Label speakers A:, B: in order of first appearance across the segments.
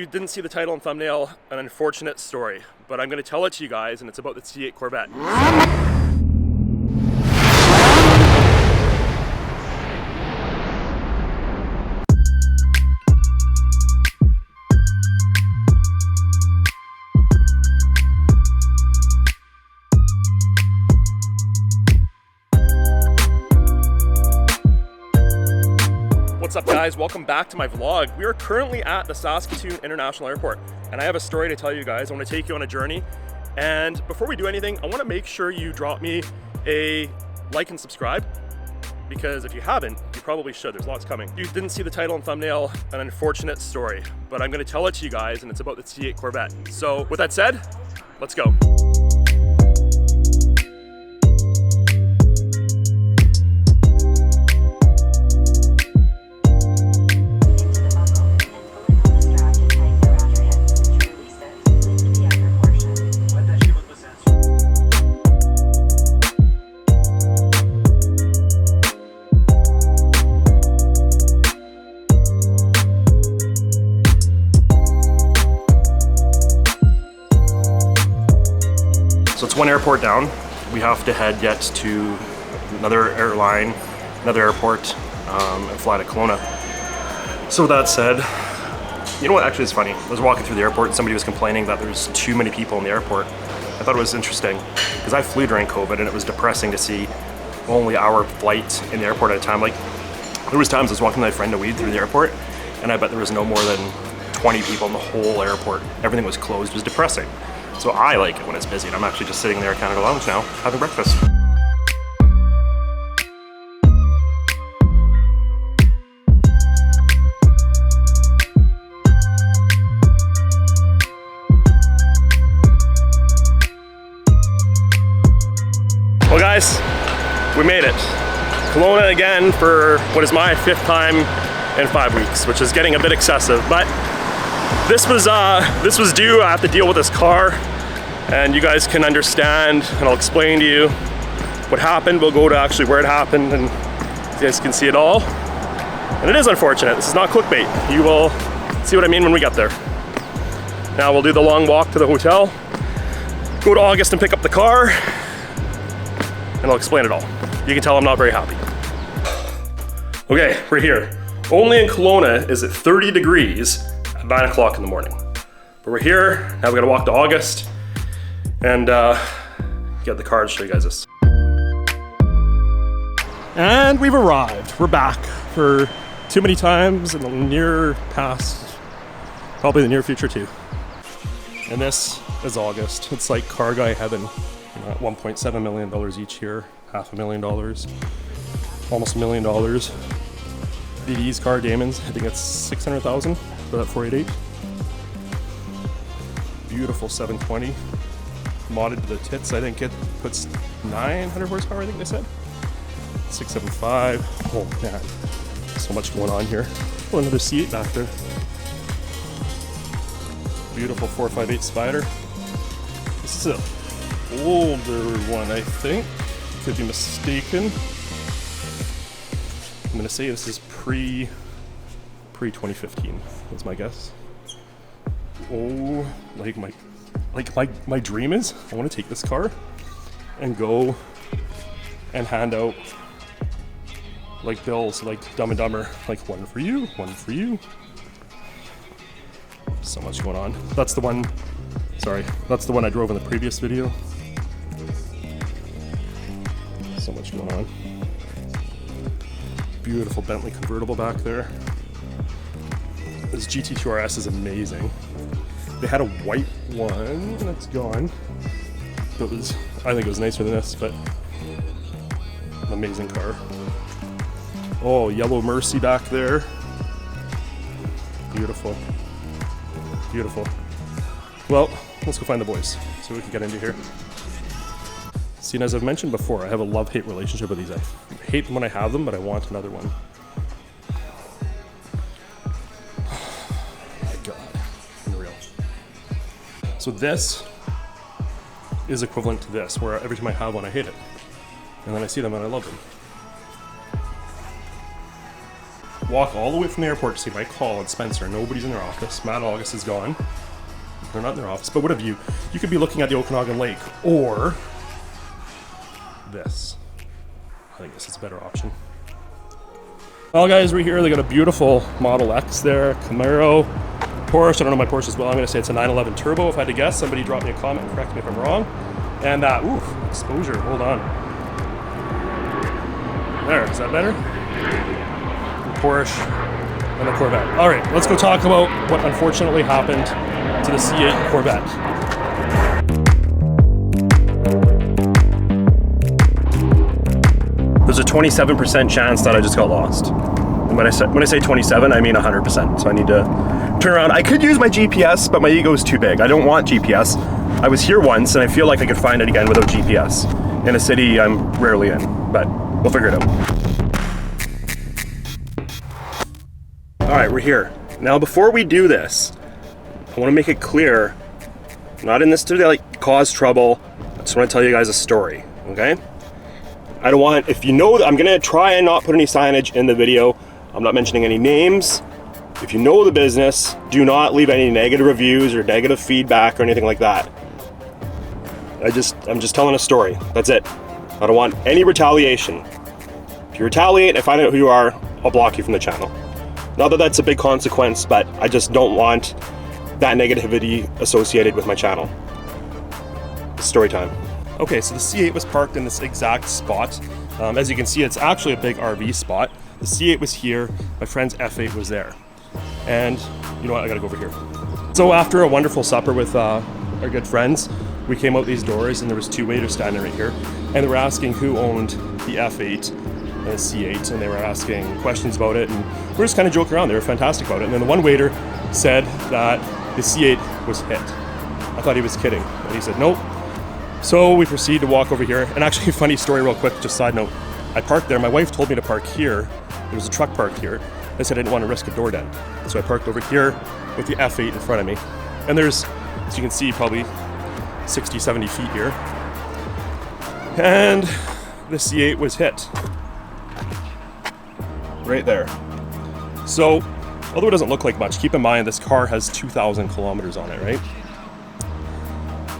A: You didn't see the title and thumbnail, an unfortunate story, but I'm going to tell it to you guys, and it's about the C8 Corvette. What's up guys, welcome back to my vlog. We are currently at the Saskatoon International Airport and I have a story to tell you guys. I want to take you on a journey, and before we do anything I want to make sure you drop me a like and subscribe, because if you haven't, you probably should. There's lots coming. You didn't see the title and thumbnail, an unfortunate story, but I'm going to tell it to you guys, and it's about the C8 Corvette. So with that said, let's go. So it's one airport down. We have to head yet to another airline, another airport, and fly to Kelowna. So with that said, you know what actually is funny? I was walking through the airport and somebody was complaining that there's too many people in the airport. I thought it was interesting because I flew during COVID and it was depressing to see only our flight in the airport at a time. Like, there was times I was walking with my friend Weed through the airport and I bet there was no more than 20 people in the whole airport. Everything was closed. It was depressing. So I like it when it's busy, and I'm actually just sitting there at Canada Lounge now, having breakfast. Well guys, we made it. Kelowna again for what is my 5th time in 5 weeks, which is getting a bit excessive, but this was due. I have to deal with this car, and you guys can understand, and I'll explain to you what happened. We'll go to actually where it happened, and you guys can see it all. And it is unfortunate. This is not clickbait. You will see what I mean when we get there. Now we'll do the long walk to the hotel, go to August and pick up the car, and I'll explain it all. You can tell I'm not very happy. Okay, we're here. Only in Kelowna is it 30 degrees at 9 o'clock in the morning. But we're here, now we gotta walk to August and get the car to show you guys this. And we've arrived. We're back for too many times in the near past, probably the near future too. And this is August. It's like car guy heaven. You know, at $1.7 million each year, $500,000, almost $1 million. These car Damons, I think it's 600,000 for that 488. Beautiful 720, modded to the tits. I think it puts 900 horsepower, I think they said. 675, oh man, so much going on here. Oh, another C8 back there. Beautiful 458 Spider. This is a older one, I think. Could be mistaken. I'm gonna say this is pre-2015, that's my guess. Oh, my dream is I want to take this car and go and hand out like bills, like Dumb and Dumber, like one for you, one for you. So much going on. That's the one, sorry, that's the one I drove in the previous video. So much going on. Beautiful Bentley convertible back there. This GT2 RS is amazing. They had a white one that's gone. It was, I think it was nicer than this, but an amazing car. Oh, yellow Mercy back there. Beautiful. Beautiful. Well, let's go find the boys so we can get into here. See, and as I've mentioned before, I have a love-hate relationship with these. I hate them when I have them, but I want another one. My God, unreal. So this is equivalent to this, where every time I have one, I hate it. And then I see them and I love them. walk all the way from the airport to see Mike Hall and Spencer. Nobody's in their office. Matt August is gone. They're not in their office, but what have you? You could be looking at the Okanagan Lake, or this. I think this is a better option. Well guys, we're here. They got a beautiful Model X there, Camaro, Porsche. I don't know my Porsche as well. I'm gonna say it's a 911 Turbo if I had to guess. Somebody drop me a comment and correct me if I'm wrong. And ooh, exposure, hold on. There, is that better? The Porsche and the Corvette. All right, let's go talk about what unfortunately happened to the C8 Corvette. There's a 27% chance that I just got lost. And when I say 27, I mean 100%. So I need to turn around. I could use my GPS, but my ego is too big. I don't want GPS. I was here once, and I feel like I could find it again without GPS in a city I'm rarely in, but we'll figure it out. All right, we're here. Now, before we do this, I want to make it clear, I'm not in this to like cause trouble. I just want to tell you guys a story, okay? I don't want, if you know, I'm gonna try and not put any signage in the video. I'm not mentioning any names. If you know the business, do not leave any negative reviews or negative feedback or anything like that. I'm just telling a story, that's it. I don't want any retaliation. If you retaliate and find out who you are, I'll block you from the channel. Not that that's a big consequence, but I just don't want that negativity associated with my channel. It's story time. Okay, so the C8 was parked in this exact spot. As you can see, it's actually a big RV spot. The C8 was here, my friend's F8 was there. And you know what, I gotta go over here. So after a wonderful supper with our good friends, we came out these doors and there was two waiters standing right here. And they were asking who owned the F8 and the C8, and they were asking questions about it. And we were just kind of joking around, they were fantastic about it. And then the one waiter said that the C8 was hit. I thought he was kidding, and he said nope. So we proceed to walk over here. And actually, funny story real quick, just side note. I parked there, my wife told me to park here. There was a truck parked here. I said I didn't want to risk a door dent. So I parked over here with the F8 in front of me. And there's, as you can see, probably 60, 70 feet here. And the C8 was hit. Right there. So, although it doesn't look like much, keep in mind this car has 2,000 kilometers on it, right?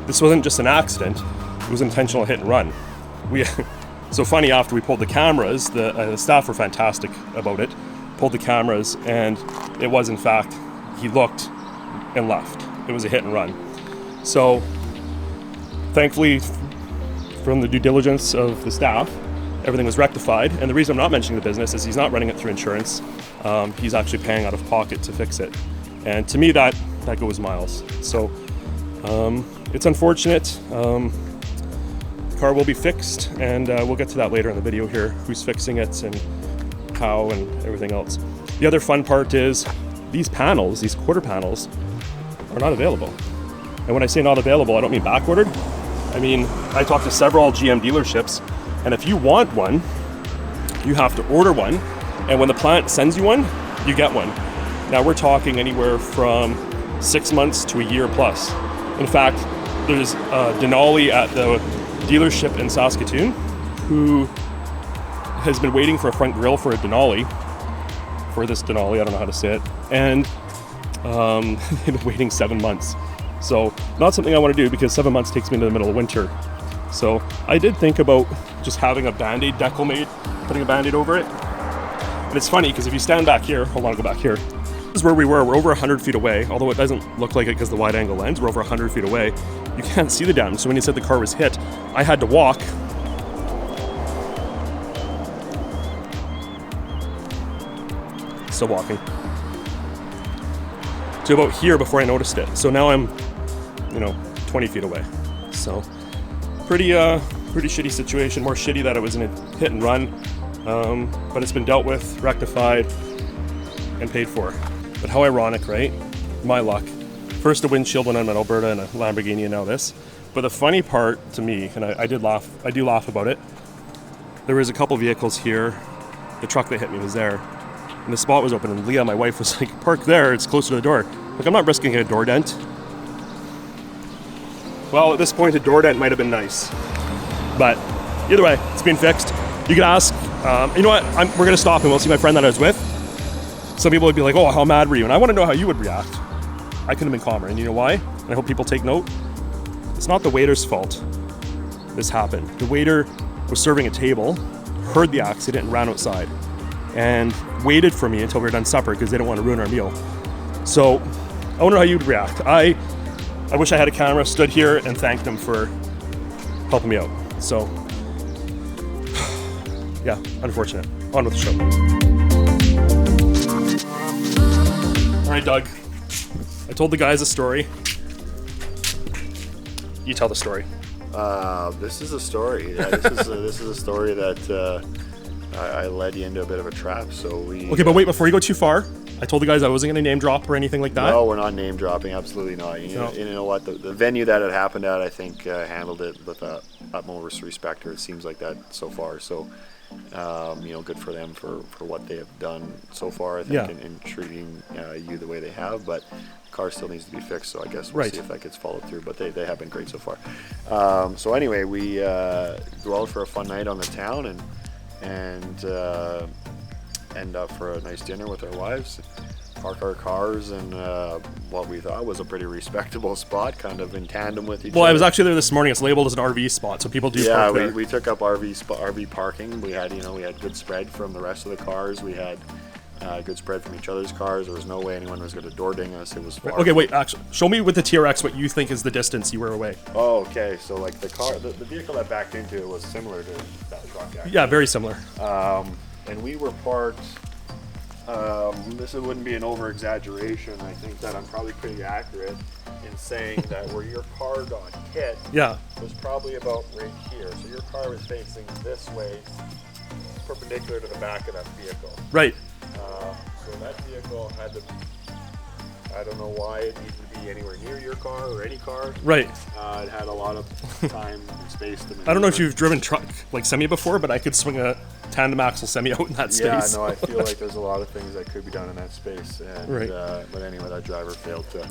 A: This wasn't just an accident, it was an intentional hit and run. So funny, after we pulled the cameras, the staff were fantastic about it, pulled the cameras, and it was in fact, he looked and left. It was a hit and run. So thankfully, from the due diligence of the staff, everything was rectified. And the reason I'm not mentioning the business is he's not running it through insurance. He's actually paying out of pocket to fix it. And to me, that goes miles. So it's unfortunate. The car will be fixed, and we'll get to that later in the video here, who's fixing it and how and everything else. The other fun part is these panels, these quarter panels, are not available. And when I say not available, I don't mean back ordered. I mean, I talked to several GM dealerships, and if you want one, you have to order one, and when the plant sends you one, you get one. Now we're talking anywhere from 6 months to a year plus. In fact, there's Denali at the dealership in Saskatoon who has been waiting for a front grille for a Denali, for this Denali, I don't know how to say it, and they've been waiting 7 months. So not something I want to do because 7 months takes me into the middle of winter. So I did think about just having a Band-Aid decal made, putting a Band-Aid over it. And it's funny because if you stand back here, hold on, I'll go back here. This is where we were. We're over 100 feet away, although it doesn't look like it because the wide angle lens. We're over 100 feet away. You can't see the damage. So when you said the car was hit, I had to walk. Still walking. To about here before I noticed it. So now I'm, 20 feet away. So pretty shitty situation. More shitty that it was in a hit and run. But it's been dealt with, rectified, and paid for. But how ironic, right? My luck. First a windshield when I'm in Alberta and a Lamborghini, and now this. But the funny part to me, and I do laugh about it, there was a couple vehicles here. The truck that hit me was there. And the spot was open, and Leah, my wife, was like, park there, it's closer to the door. Like, I'm not risking a door dent. Well, at this point, a door dent might have been nice. But either way, it's been fixed. You can ask, you know what, we're gonna stop and we'll see my friend that I was with. some people would be like, oh, how mad were you? And I want to know how you would react. I couldn't have been calmer. And you know why? And I hope people take note. It's not the waiter's fault this happened. The waiter was serving a table, heard the accident, and ran outside. And waited for me until we were done supper because they didn't want to ruin our meal. So I wonder how you'd react. I wish I had a camera, stood here, and thanked them for helping me out. So, yeah, unfortunate. On with the show. All right, Doug. I told the guys a story. You tell the story.
B: This is a story. Yeah, this is a story that I led you into a bit of a trap. So we.
A: Okay, but wait, before you go too far, I told the guys I wasn't going to name drop or anything like that.
B: No, we're not name dropping. Absolutely not. You know what? The venue that it happened at, I think, handled it with utmost respect, or it seems like that so far. So, good for them for what they have done so far. I think in treating you the way they have, but. Car still needs to be fixed, so I guess we'll see if that gets followed through, but they have been great so far. So anyway, we go out for a fun night on the town and end up for a nice dinner with our wives, park our cars in what we thought was a pretty respectable spot, kind of in tandem with each other.
A: Well, I was actually there this morning. It's labeled as an RV spot, so people do park there.
B: We took up RV parking. We had good spread from the rest of the cars. We had good spread from each other's cars. There was no way anyone was going to door ding us. It was far.
A: Okay, wait, actually, show me with the TRX what you think is the distance you were away.
B: Oh, okay. So like the vehicle that backed into it was similar to that truck, actually.
A: Yeah, very similar.
B: And we were parked, this wouldn't be an over-exaggeration. I think that I'm probably pretty accurate in saying that where your car got hit was probably about right here. So your car was facing this way, perpendicular to the back of that vehicle.
A: Right.
B: So that vehicle had to, I don't know why it needed to be anywhere near your car or any car.
A: Right.
B: It had a lot of time and space to maneuver.
A: I don't know if you've driven truck like semi before, but I could swing a tandem axle semi out in that space.
B: Yeah, no, I feel like there's a lot of things that could be done in that space. And, but anyway, that driver failed to.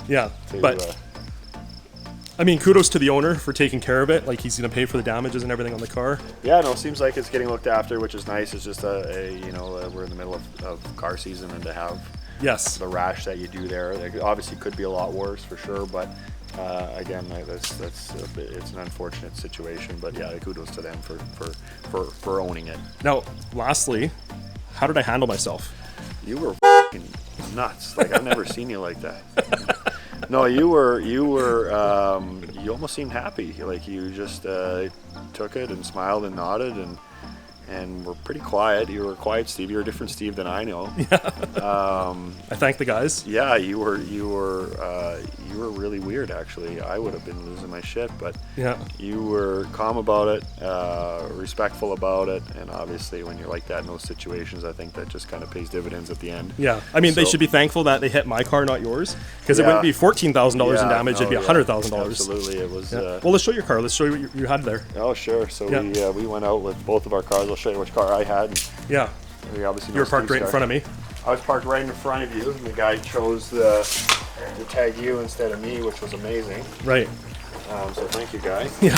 A: Yeah, but I mean, kudos to the owner for taking care of it. Like, he's going to pay for the damages and everything on the car.
B: Yeah, no, it seems like it's getting looked after, which is nice. It's just we're in the middle of car season, and to have the rash that you do there, obviously could be a lot worse for sure. But again, it's an unfortunate situation. But yeah, kudos to them for owning it.
A: Now, lastly, how did I handle myself?
B: You were f***ing nuts. Like, I've never seen you like that. No, you almost seemed happy. Like, you just took it and smiled and nodded and were pretty quiet. You were quiet, Steve. You're a different Steve than I know.
A: Yeah. I thank the guys.
B: Yeah, you were really weird, actually. I would have been losing my shit, but you were calm about it, respectful about it, and obviously when you're like that in those situations, I think that just kind of pays dividends at the end. Yeah, I mean, they should be thankful that they hit my car, not yours, because it wouldn't be $14,000 in damage, it'd be $100,000. Absolutely, it was. Well, let's show your car. Let's show you what you had there. Oh, sure. So we went out with both of our cars. I'll show you which car I had. And we obviously
A: you were parked right in front of me.
B: I was parked right in front of you, and the guy chose to tag you instead of me, which was amazing.
A: Right.
B: So thank you, guy.
A: Yeah.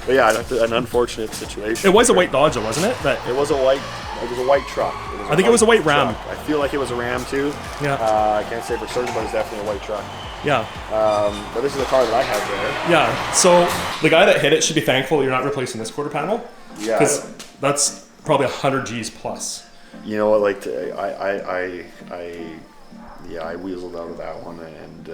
B: But yeah, that's an unfortunate situation.
A: It was a white Dodge, though, wasn't it?
B: It was a white truck.
A: I think it was a white Ram.
B: I feel like it was a Ram too.
A: Yeah.
B: I can't say for certain, but it's definitely a white truck.
A: Yeah.
B: But this is the car that I had there.
A: Yeah. So the guy that hit it should be thankful you're not replacing this quarter panel. Yeah. Because that's probably 100 G's plus.
B: You know what? Like I weaseled out of that one and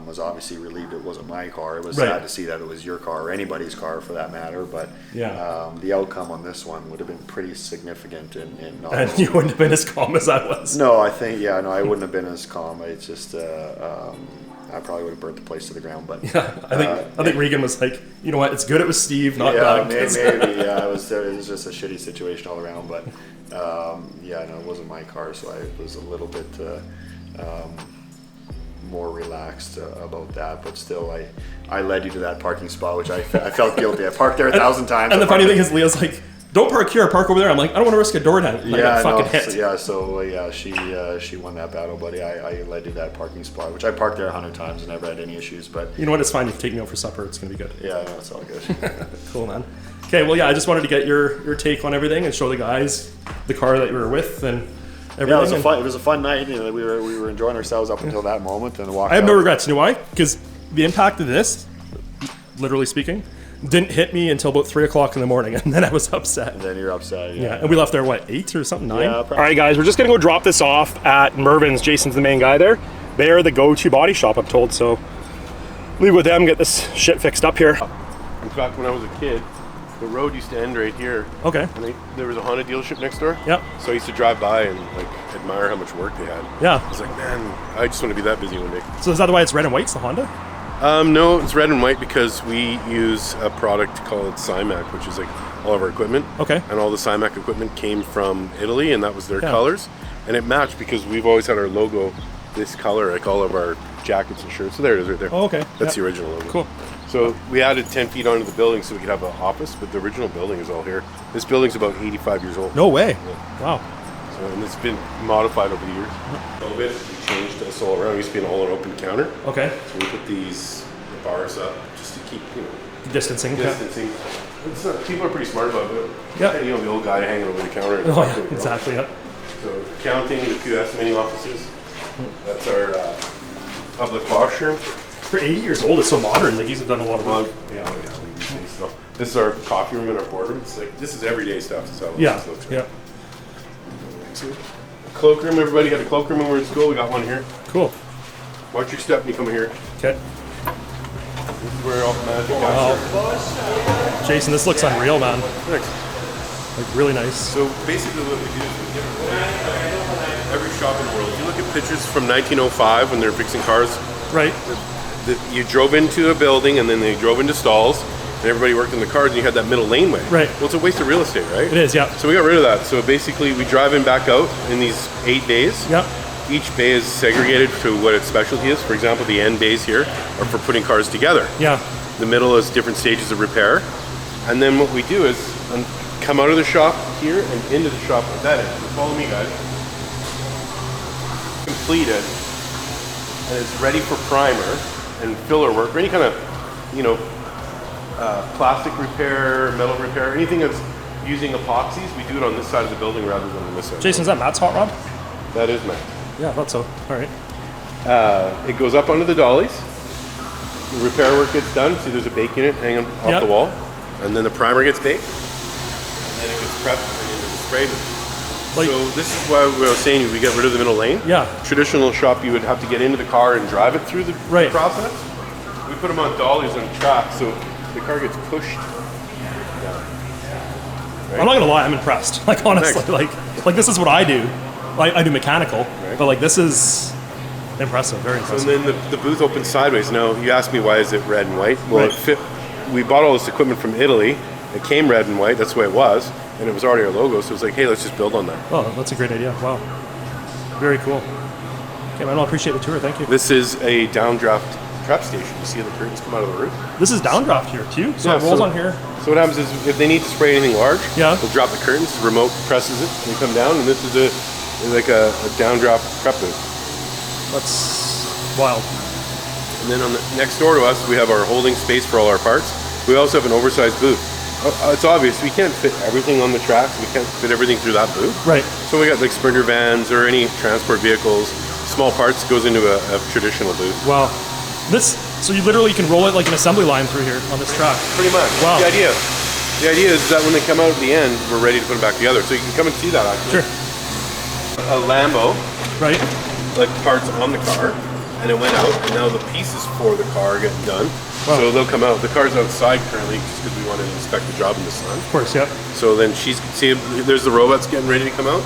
B: was obviously relieved it wasn't my car. It was sad to see that it was your car or anybody's car for that matter. But the outcome on this one would have been pretty significant. And
A: you wouldn't have been as calm as I was.
B: No, I think I wouldn't have been as calm. It's just I probably would have burnt the place to the ground. But
A: I think Regan was like, you know what? It's good it was Steve, not Doug.
B: Maybe. Yeah, it was just a shitty situation all around. But it wasn't my car, so I was a little bit more relaxed about that. But still, I led you to that parking spot, which I felt guilty. I parked there 1,000 times.
A: And the funny thing is, Leah's like, don't park here, park over there. I'm like, I don't want to risk a door down. Like,
B: Yeah,
A: fucking
B: no,
A: hit.
B: she won that battle, buddy. I led to that parking spot, which I parked there 100 times and never had any issues. But
A: you know what? It's fine. You can take me out for supper. It's gonna be good.
B: Yeah, no, it's all good.
A: Cool, man. Okay, well, yeah, I just wanted to get your take on everything and show the guys the car that you were with and everything.
B: Yeah, it was a fun night. You know, we were enjoying ourselves up until that moment, and walked.
A: I have no
B: out.
A: regrets. You know why? Because the impact of this, literally speaking, didn't hit me until about 3 o'clock in the morning, and then I was upset.
B: And then you're upset.
A: Yeah, and we left there, what, 8 or something, 9?
B: Yeah,
A: all right, guys, we're just gonna go drop this off at Mervyn's. Jason's the main guy there. They are the go-to body shop, I'm told, so leave with them, get this shit fixed up here.
C: In fact, when I was a kid, the road used to end right here.
A: Okay.
C: And there was a Honda dealership next door.
A: Yep.
C: So I used to drive by and like admire how much work they had.
A: Yeah.
C: I was like, man, I just want to be that busy one day.
A: So is that why it's red and white, it's the Honda?
C: No, it's red and white because we use a product called 𝐖𝐈𝐋𝐋, which is like all of our equipment.
A: Okay.
C: And all the 𝐖𝐈𝐋𝐋 equipment came from Italy, and that was their colors. And it matched because we've always had our logo this color, like all of our jackets and shirts. So there it is right there.
A: Oh, okay.
C: That's the original logo.
A: Cool.
C: So we added 10 feet onto the building so we could have an office, but the original building is all here. This building's about 85 years old.
A: No way.
C: Yeah.
A: Wow.
C: So, and it's been modified over the years. A little bit, we changed this all around. It used to be an all-open counter.
A: Okay.
C: So we put these bars up just to keep,
A: Distancing.
C: distancing. It's not, people are pretty smart about it.
A: Yeah.
C: And, the old guy hanging over the counter.
A: Oh, yeah, exactly, yeah.
C: So counting the QS mini offices. That's our public washroom.
A: For 80 years old, it's so modern. Like, he's done a lot of work.
C: Yeah. So this is our coffee room and our boardroom. It's like, this is everyday stuff. So
A: Yeah, yeah.
C: Cloakroom, everybody had a cloakroom when we were in school. We got one here.
A: Cool.
C: Watch your step when you come here.
A: Okay.
C: This is where all the magic
A: Wow. Jason, this looks unreal, man.
C: Thanks.
A: Like, really nice.
C: So basically what we do is we get every shop in the world. If you look at pictures from 1905 when they're fixing cars,
A: Right.
C: you drove into a building and then they drove into stalls and everybody worked in the cars and you had that middle laneway.
A: Right.
C: Well, it's a waste of real estate, right?
A: It is, yeah.
C: So we got rid of that. So basically we drive in back out in these 8 bays.
A: Yeah.
C: Each bay is segregated to what its specialty is. For example, the end bays here are for putting cars together.
A: Yeah.
C: The middle is different stages of repair. And then what we do is come out of the shop here and into the shop at that end. So follow me, guys. Completed. And it's ready for primer and filler work, or any kind of, plastic repair, metal repair, anything that's using epoxies, we do it on this side of the building rather than on this side.
A: Jason, is that Matt's hot rod?
C: That is Matt.
A: Yeah, I thought so. All right.
C: It goes up onto the dollies. The repair work gets done. See, there's a bake unit hanging off the wall. And then the primer gets baked. And then it gets prepped and into the spray booth. So this is why we were saying we get rid of the middle lane.
A: Yeah.
C: Traditional shop, you would have to get into the car and drive it through the process. We put them on dollies on track, so the car gets pushed down. Right?
A: I'm not gonna lie, I'm impressed. Like, honestly, like this is what I do. I do mechanical, but like this is impressive, very impressive.
C: And then the booth opens sideways. Now, you asked me why is it red and white? Well, it fit. We bought all this equipment from Italy. It came red and white. That's the way it was, and it was already our logo. So it was like, hey, let's just build on that.
A: Oh, that's a great idea. Wow, very cool. Okay, man, I appreciate the tour. Thank you.
C: This is a downdraft prep station. You see the curtains come out of the roof.
A: This is downdraft here too. So it rolls on here.
C: So what happens is if they need to spray anything large,
A: we'll
C: drop the curtains. The remote presses it, and they come down. And this is a downdraft prep booth.
A: That's wild.
C: And then on the next door to us, we have our holding space for all our parts. We also have an oversized booth. It's obvious we can't fit everything on the tracks. We can't fit everything through that booth.
A: Right.
C: So we got like Sprinter vans or any transport vehicles, small parts goes into a traditional booth.
A: Wow. So you literally can roll it like an assembly line through here on this track.
C: Pretty much.
A: Wow.
C: The idea is that when they come out at the end, we're ready to put them back together. So you can come and see that actually.
A: Sure.
C: A Lambo.
A: Right.
C: Like parts on the car, and it went out, and now the pieces for the car are getting done.
A: Wow.
C: So they'll come out. The car's outside currently just because we want to inspect the job in the sun.
A: Of course, yeah.
C: So then there's the robots getting ready to come out.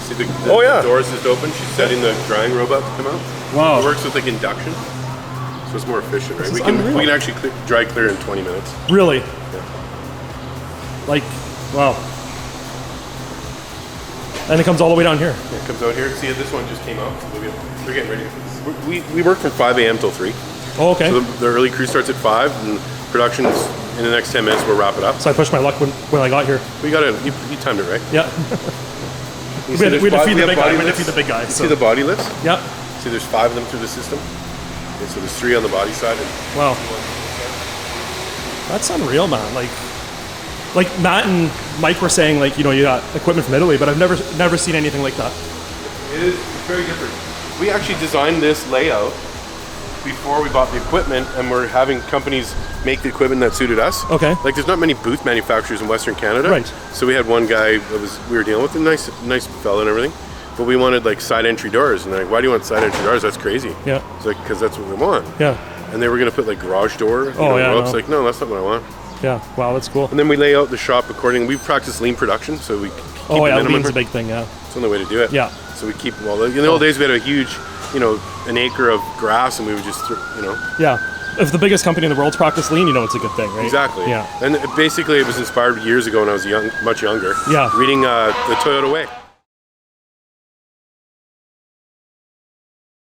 C: See the doors just open. She's setting the drying robot to come out.
A: Wow.
C: It works with like induction, so it's more efficient, right? We can actually dry clear in 20 minutes.
A: Really?
C: Yeah.
A: Like, wow. And it comes all the way down here.
C: Yeah, it comes out here. See, this one just came out. So they're getting ready. We work from 5 a.m. till 3.
A: Oh, okay.
C: So the early crew starts at 5, and production in the next 10 minutes we'll wrap it up.
A: So I pushed my luck when I got here.
C: We got it. You timed it right.
A: Yeah. We had to feed the big guy. We had to feed the big guy.
C: See the body lifts?
A: Yeah.
C: See, there's 5 of them through the system. Okay, so there's 3 on the body side. And
A: wow. That's unreal, man. Like Matt and Mike were saying, like, you know, you got equipment from Italy, but I've never seen anything like that.
C: It is very different. We actually designed this layout before we bought the equipment, and we're having companies make the equipment that suited us.
A: Okay.
C: Like, there's not many booth manufacturers in Western Canada.
A: Right.
C: So we had one guy that we were dealing with, a nice fella and everything, but we wanted like side entry doors, and they're like, why do you want side entry doors? That's crazy.
A: Yeah.
C: It's like, because that's what we want.
A: Yeah.
C: And they were gonna put like garage door ropes.
A: No.
C: Like, no, that's not what I want.
A: Yeah. Wow, that's cool.
C: And then we lay out the shop according. We practice lean production, so we keep
A: lean's a big thing. Yeah.
C: It's the only way to do it.
A: Yeah.
C: So we keep, well, in the old days we had a huge, you know, an acre of grass, and we would just, you know.
A: Yeah. If the biggest company in the world's practice lean, you know it's a good thing, right?
C: Exactly.
A: Yeah.
C: And basically it was inspired years ago when I was much younger.
A: Yeah.
C: Reading the Toyota Way.